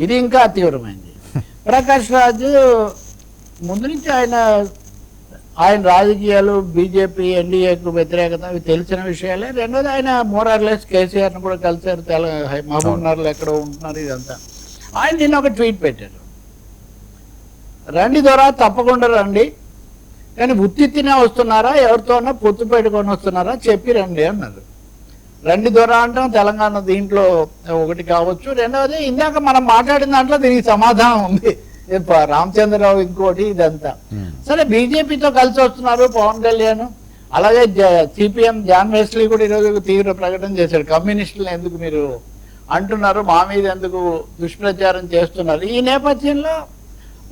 ఇది ఇంకా తీవ్రమైంది. ప్రకాష్ రాజు ముందు నుంచి ఆయన రాజకీయాలు, బీజేపీ, ఎన్డీఏకు వ్యతిరేకత అవి తెలిసిన విషయాలే. రెండోది ఆయన మోరార్లెస్ కేసీఆర్ను కూడా కలిశారు, మహబూబ్ నగర్లో ఎక్కడో ఉంటున్నారు. ఇదంతా ఆయన నిన్న ఒక ట్వీట్ పెట్టారు, రండి దొరా తప్పకుండా రండి, కానీ ఉత్తినే వస్తున్నారా ఎవరితోనో పొత్తు పెట్టుకొని వస్తున్నారా చెప్పి రండి అన్నారు. రండి దొర అంటాం తెలంగాణ దీంట్లో ఒకటి కావచ్చు. రెండవది ఇందాక మనం మాట్లాడిన దాంట్లో దీనికి సమాధానం ఉంది, రామచంద్రరావు ఇంకోటి ఇదంతా. సరే బీజేపీతో కలిసి వస్తున్నారు పవన్ కళ్యాణ్, అలాగే సిపిఎం జాన్ వెస్లీ కూడా ఈరోజు తీవ్ర ప్రకటన చేశాడు, కమ్యూనిస్టులు ఎందుకు మీరు అంటున్నారు, మా మీద ఎందుకు దుష్ప్రచారం చేస్తున్నారు. ఈ నేపథ్యంలో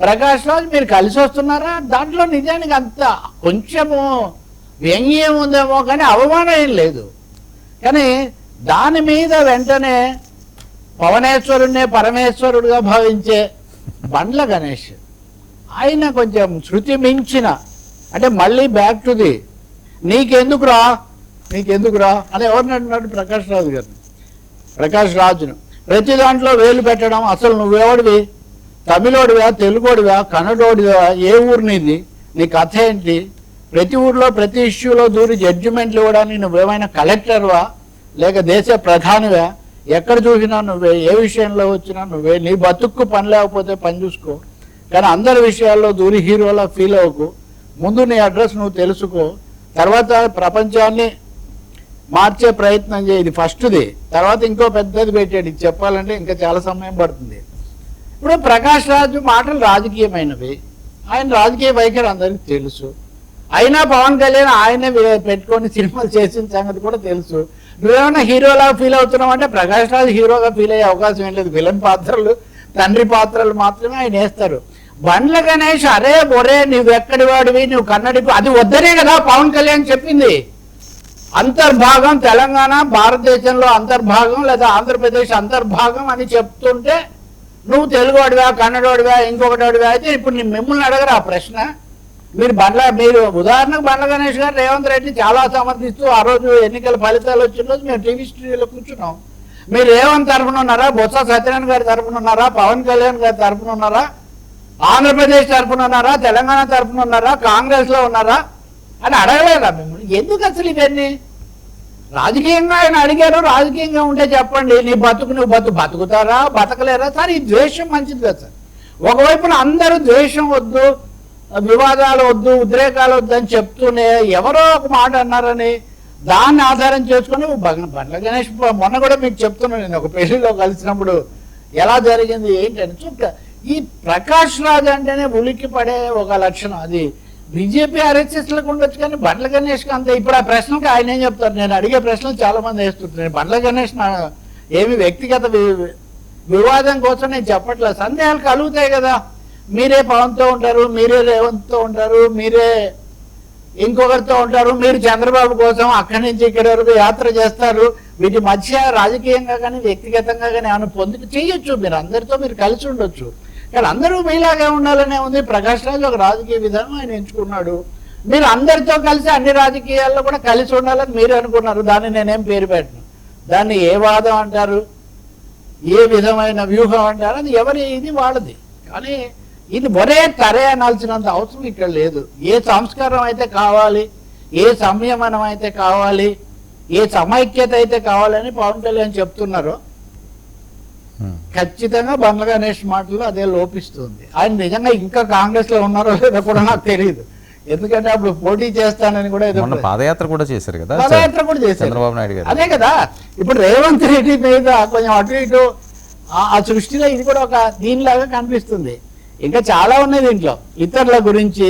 ప్రకాష్ రాజ్ మీరు కలిసి వస్తున్నారా, దాంట్లో నిజానికి అంత కొంచెము వ్యంగ్యం ఉందేమో కానీ అవమానం ఏం లేదు. కానీ దాని మీద వెంటనే పవనేశ్వరుణ్ణే పరమేశ్వరుడుగా భావించే బండ్ల గణేష్ ఆయన కొంచెం శృతి మించిన, అంటే మళ్ళీ బ్యాక్ టు ది నీకెందుకురా అని ఎవరిని అంటున్నాడు ప్రకాష్ రాజును ప్రతి దాంట్లో వేలు పెట్టడం. అసలు నువ్వెవడివి, తమిళోడివా, తెలుగోడివా, కన్నడోడివా, ఏ ఊరు నీది, నీ కథ ఏంటి, ప్రతి ఊర్లో ప్రతి ఇష్యూలో దూరి జడ్జిమెంట్లు ఇవ్వడానికి నువ్వేమైనా కలెక్టర్వా లేక దేశ ప్రధానివా, ఎక్కడ చూసినా నువ్వే, ఏ విషయంలో వచ్చినా నువ్వే, నీ బతుక్కు పని లేకపోతే పని చూసుకో, కానీ అందరి విషయాల్లో దూరి హీరోలా ఫీల్ అవ్వకు, ముందు నీ అడ్రస్ నువ్వు తెలుసుకో, తర్వాత ప్రపంచాన్ని మార్చే ప్రయత్నం చేయి. ఇది ఫస్ట్ది. తర్వాత ఇంకో పెద్దది పెట్టాడు, ఇది చెప్పాలంటే ఇంకా చాలా సమయం పడుతుంది. ఇప్పుడు ప్రకాష్ రాజు మాటలు రాజకీయమైనవి, ఆయన రాజకీయ వైఖరి అందరికీ తెలుసు. అయినా పవన్ కళ్యాణ్ ఆయనే పెట్టుకొని సినిమాలు చేసిన సంగతి కూడా తెలుసు. నువ్వేమన్నా హీరోలా ఫీల్ అవుతున్నావు అంటే ప్రకాష్ రాజు హీరోగా ఫీల్ అయ్యే అవకాశం ఏం లేదు. విలన్ పాత్రలు, తండ్రి పాత్రలు మాత్రమే ఆయన వేస్తారు. బండ్ల గణేష్ అరే ఒరే నువ్వెక్కడి వాడివి, నువ్వు కన్నడి, అది వద్దనే కదా పవన్ కళ్యాణ్ చెప్పింది. అంతర్భాగం తెలంగాణ భారతదేశంలో అంతర్భాగం లేదా ఆంధ్రప్రదేశ్ అంతర్భాగం అని చెప్తుంటే నువ్వు తెలుగువాడివా, కన్నడోడివా, ఇంకొకటివాడివా అయితే ఇప్పుడు మిమ్మల్ని అడగరా ఆ ప్రశ్న. మీరు ఉదాహరణకు బండ్ల గణేష్ గారు రేవంత్ రెడ్డి చాలా సమర్థిస్తూ ఆ రోజు ఎన్నికల ఫలితాలు వచ్చిన రోజు మేము టీవీ స్టూడియోలో కూర్చున్నాం. మీరు రేవంత్ తరఫున ఉన్నారా, బొత్స సత్యనారాయణ గారి తరఫున ఉన్నారా, పవన్ కళ్యాణ్ గారి తరఫున ఉన్నారా, ఆంధ్రప్రదేశ్ తరఫున ఉన్నారా, తెలంగాణ తరఫున ఉన్నారా, కాంగ్రెస్ లో ఉన్నారా అని అడగలేరా మిమ్మల్ని? ఎందుకు అసలు ఇవన్నీ? రాజకీయంగా ఆయన అడిగారు, రాజకీయంగా ఉంటే చెప్పండి, నీ బతుకు నువ్వు బతుకుతారా బతకలేరా? సార్ ఈ ద్వేషం మంచిది కదా సార్. ఒకవైపున అందరూ ద్వేషం వద్దు, వివాదాలు వద్దు, ఉద్రేకాలు వద్దు అని చెప్తూనే ఎవరో ఒక మాట అన్నారని దాన్ని ఆధారం చేసుకుని బండ్ల గణేష్ మొన్న కూడా మీకు చెప్తున్నాను, నేను ఒక పెళ్లిలో కలిసినప్పుడు ఎలా జరిగింది ఏంటని చూపుతా. ఈ ప్రకాష్ రాజ్ అంటేనే ఉలిక్కి పడే ఒక లక్షణం. అది బీజేపీ ఆర్ఎస్ఎస్లకు ఉండొచ్చు కానీ బండ్ల గణేష్కి అంతే. ఇప్పుడు ఆ ప్రశ్నకి ఆయన ఏం చెప్తారు? నేను అడిగే ప్రశ్నలు చాలా మంది వేస్తుంటారు. బండ్ల గణేష్ ఏమి వ్యక్తిగత వివాదం కోసం నేను చెప్పట్లేదు, సందేహాలు కలుగుతాయి కదా. మీరే పవన్తో ఉంటారు, మీరే రేవంత్తో ఉంటారు, మీరే ఇంకొకరితో ఉంటారు, మీరు చంద్రబాబు కోసం అక్కడి నుంచి ఇక్కడి వరకు యాత్ర చేస్తారు. వీటి మధ్య రాజకీయంగా కానీ వ్యక్తిగతంగా కానీ ఏమైనా పొందుకు చేయొచ్చు, మీరు అందరితో మీరు కలిసి ఉండొచ్చు, కానీ అందరూ మీలాగే ఉండాలనే ఉంది. ప్రకాష్ రాజు ఒక రాజకీయ విధానం ఆయన ఎంచుకున్నాడు. మీరు అందరితో కలిసి అన్ని రాజకీయాల్లో కూడా కలిసి ఉండాలని మీరు అనుకున్నారు. దాన్ని నేనేం పేరు పెట్టను, దాన్ని ఏ వాదం అంటారు, ఏ విధమైన వ్యూహం అంటారు, అది ఎవరి ఇది వాళ్ళది. కానీ ఇది ఒరే తరే అనాల్సినంత అవసరం ఇక్కడ లేదు. ఏ సంస్కారం అయితే కావాలి, ఏ సంయమనం అయితే కావాలి, ఏ సమైక్యత అయితే కావాలని పవన్ కళ్యాణ్ చెప్తున్నారో ఖచ్చితంగా బండ్ల గణేష్ మాటలు అదే లోపిస్తుంది. ఆయన నిజంగా ఇంకా కాంగ్రెస్ లో ఉన్నారో లేదో కూడా నాకు తెలియదు, ఎందుకంటే అప్పుడు పోటీ చేస్తానని కూడా పాదయాత్ర కూడా చేశారు కదా, పాదయాత్ర కూడా చేశారు చంద్రబాబు నాయుడు గారు. అదే కదా ఇప్పుడు రేవంత్ రెడ్డి మీద కొంచెం అటు ఇటు ఆ సృష్టిలో ఇది కూడా ఒక దీనిలాగా కనిపిస్తుంది. ఇంకా చాలా ఉన్నాయి దీంట్లో. ఇతరుల గురించి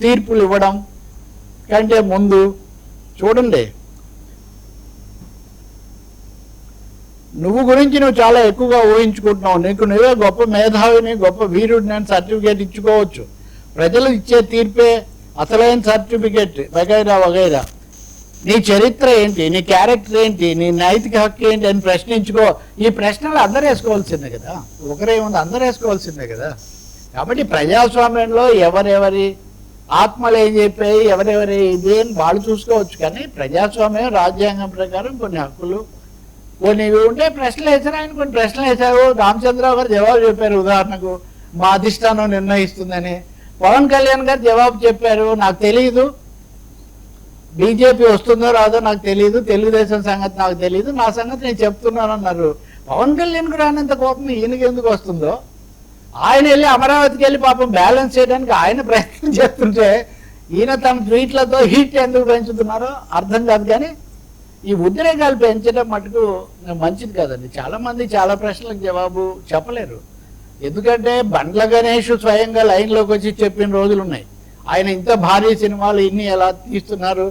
తీర్పులు ఇవ్వడం కంటే ముందు చూడండి, నువ్వు గురించి నువ్వు చాలా ఎక్కువగా ఊహించుకుంటున్నావు, నీకు నువ్వే గొప్ప మేధావిని, గొప్ప వీరుడిని అని సర్టిఫికేట్ ఇచ్చుకోవచ్చు. ప్రజలు ఇచ్చే తీర్పే అసలైన సర్టిఫికేట్ వగైరా వగైరా. నీ చరిత్ర ఏంటి, నీ క్యారెక్టర్ ఏంటి, నీ నైతిక హక్కు ఏంటి అని ప్రశ్నించుకో. ఈ ప్రశ్నలు అందరూ వేసుకోవాల్సిందే కదా, ఒకరేముంది అందరూ వేసుకోవాల్సిందే కదా. కాబట్టి ప్రజాస్వామ్యంలో ఎవరెవరి ఆత్మలు ఏం చెప్పాయి, ఎవరెవరి ఇది అని వాళ్ళు చూసుకోవచ్చు. కానీ ప్రజాస్వామ్యం రాజ్యాంగం ప్రకారం కొన్ని హక్కులు కొన్ని ఇవి ఉంటే ప్రశ్నలు వేసారు, ఆయన కొన్ని ప్రశ్నలు వేశారు, రామచంద్రరావు గారు జవాబు చెప్పారు. ఉదాహరణకు మా అధిష్టానం నిర్ణయిస్తుందని. పవన్ కళ్యాణ్ గారు జవాబు చెప్పారు, నాకు తెలియదు, బీజేపీ వస్తుందో రాదో నాకు తెలియదు, తెలుగుదేశం సంగతి నాకు తెలియదు, నా సంగతి నేను చెప్తున్నాను అన్నారు. పవన్ కళ్యాణ్ కూడా రానంత కోపం ఈయనకి ఎందుకు వస్తుందో, ఆయన వెళ్ళి అమరావతికి వెళ్ళి పాపం బ్యాలెన్స్ చేయడానికి ఆయన ప్రయత్నం చేస్తుంటే ఈయన తమ ట్వీట్లతో హీట్ ఎందుకు పెంచుతున్నారో అర్థం కాదు. కానీ ఈ ఉద్రేకాలు పెంచడం మటుకు మంచిది కాదండి. చాలా మంది చాలా ప్రశ్నలకు జవాబు చెప్పలేరు. ఎందుకంటే బండ్ల గణేష్ స్వయంగా లైన్లోకి వచ్చి చెప్పిన రోజులు ఉన్నాయి. ఆయన ఇంత భారీ సినిమాలు ఇన్ని ఎలా తీస్తున్నారు,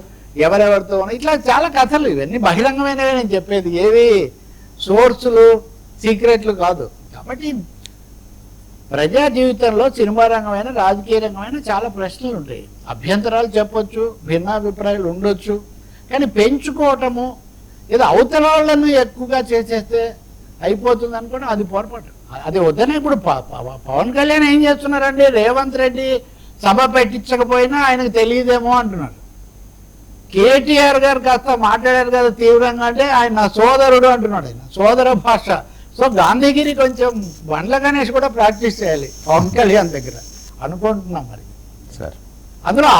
ఎవరెవరితో ఉన్నాయి, ఇట్లా చాలా కథలు. ఇవన్నీ బహిరంగమైనవే నేను చెప్పేది, ఏవి సోర్సులు సీక్రెట్లు కాదు. కాబట్టి ప్రజా జీవితంలో సినిమా రంగమైన రాజకీయ రంగమైన చాలా ప్రశ్నలు ఉంటాయి. అభ్యంతరాలు చెప్పొచ్చు, భిన్నాభిప్రాయాలు ఉండొచ్చు. కానీ పెంచుకోవటము, ఏదో అవతల వాళ్ళను ఎక్కువగా చేసేస్తే అయిపోతుంది అనుకోవడం అది పొరపాటు. అది వద్దనే. ఇప్పుడు పవన్ కళ్యాణ్ ఏం చేస్తున్నారండి, రేవంత్ రెడ్డి సభ పెట్టించకపోయినా ఆయనకు తెలియదేమో అంటున్నారు. కేటీఆర్ గారు కాస్త మాట్లాడారు కదా తీవ్రంగా, అంటే ఆయన నా సోదరుడు అంటున్నాడు, ఆయన సోదర భాష. సో గాంధీగిరి కొంచెం బండ్ల గణేష్ కూడా ప్రాక్టీస్ చేయాలి పవన్ కళ్యాణ్ దగ్గర అనుకుంటున్నాం. మరి సార్ అందులో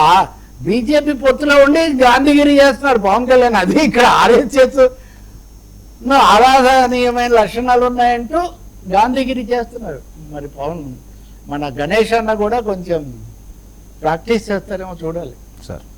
బీజేపీ పొత్తులో ఉండి గాంధీగిరి చేస్తున్నారు పవన్ కళ్యాణ్. అది ఇక్కడ ఆర్ఎస్ఎస్ ఆరాధనీయమైన లక్షణాలు ఉన్నాయంటూ గాంధీగిరి చేస్తున్నారు. మరి పవన్ మన గణేష్ అన్న కూడా కొంచెం ప్రాక్టీస్ చేస్తారేమో చూడాలి సార్.